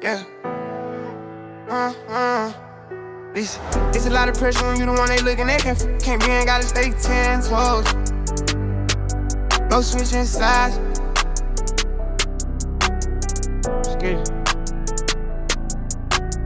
Yeah. It's a lot of pressure when you the one they looking at. Can't be, ain't gotta stay 10 toes. No switching sides. Skitty.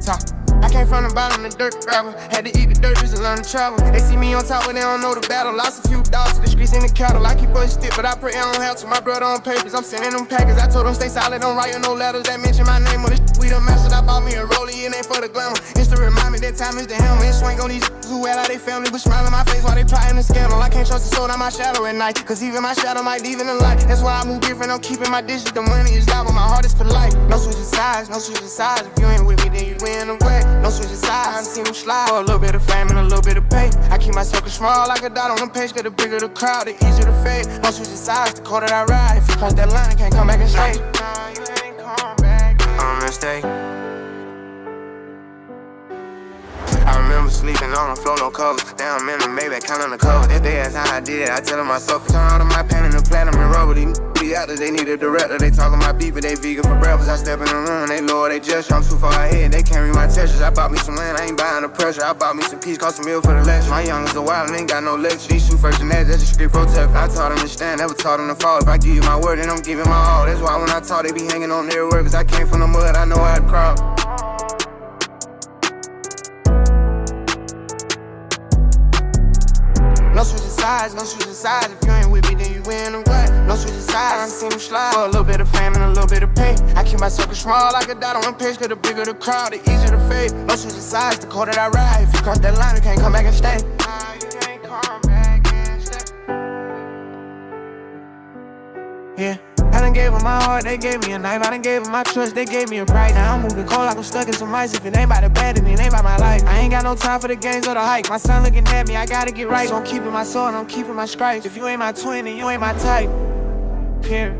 Talk. I came from the bottom of the dirt gravel. Had to eat the dirt just to learn to travel. They see me on top, but they don't know the battle. Lost a few dogs to the streets in the cattle. I keep a stick, but I pray I don't have to. My brother on papers, I'm sending them packets. I told them stay solid, don't write no letters that mention my name. When we done mastered, I bought me a rollie, it ain't for the glamour. It's to remind me that time is the helmet. And swing on these who well out they family, but smile in my face while they plotting the scandal. I can't trust the soul on my shadow at night, cause even my shadow might leave in the light. That's why I move different, I'm keeping my dishes. The money is loud, but my heart is polite. No switching sides, no switching sides. If you ain't with me, then you in the way. No switching sides, I seen them slide for a little bit of fame and a little bit of pay. I keep my circle small like a dot on the page, cause the bigger the crowd, the easier to fade. No switching sides, the car that I ride. If you cross that line, can't come back and stay. Nah, you ain't come back. I'm a mistake. I remember sleeping on the floor, no covers. Damn, man, maybe counting the cover. If they ask how I did it, I tell them myself. Turn all of my pen into platinum and rubber. These be out there, they need a director. They talking my beef, but they vegan for breakfast. I step in the room, they lower they gesture. I'm too far ahead, they can't read my textures. I bought me some land, I ain't buying the pressure. I bought me some peace, cost a meal for the lecture. My youngest a wild and ain't got no lecture. These shoot first and that's a street protector. I taught them to stand, never taught them to fall. If I give you my word, then I'm giving my all. That's why when I talk, they be hanging on their word. Cause I came from the mud, I know I'd crawl. No switching sides, no switching sides. If you ain't with me, then you in the way. No switching sides, I seen them slide for a little bit of fame and a little bit of pay. I keep my circle small like a dot on the page, cause the bigger the crowd, the easier to fade. No switching sides, the car that I ride. If you cross that line, you can't come back and stay. Nah, you can't come back and stay. Yeah. I done gave them my heart, they gave me a knife. I done gave them my trust, they gave me a price. Now I'm moving cold like I'm stuck in some ice. If it ain't by the bad, then it ain't by my life. I ain't got no time for the games or the hype. My son looking at me, I gotta get right. I'm keeping my soul and I'm keeping my stripes. If you ain't my twin, then you ain't my type. Period.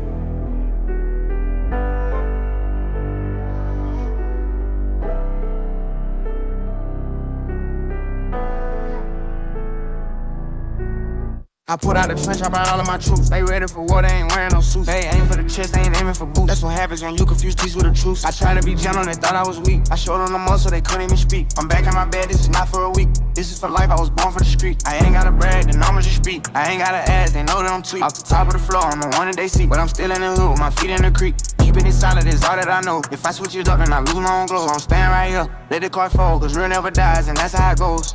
I put out the trench, I brought all of my troops. They ready for war, they ain't wearing no suits. They aim for the chest, they ain't aiming for boots. That's what happens when you confuse peace with the truth. I tried to be gentle, they thought I was weak. I showed them the muscle, they couldn't even speak. I'm back in my bed, this is not for a week. This is for life, I was born for the street. I ain't gotta brag, the numbers just speak. I ain't gotta ask, they know that I'm tweet. Off the top of the floor, I'm the one that they see. But I'm still in the hood with my feet in the creek. Keeping it solid is all that I know. If I switch it up, then I lose my own glow. I'm staying right here, let the car fall, cause real never dies, and that's how it goes.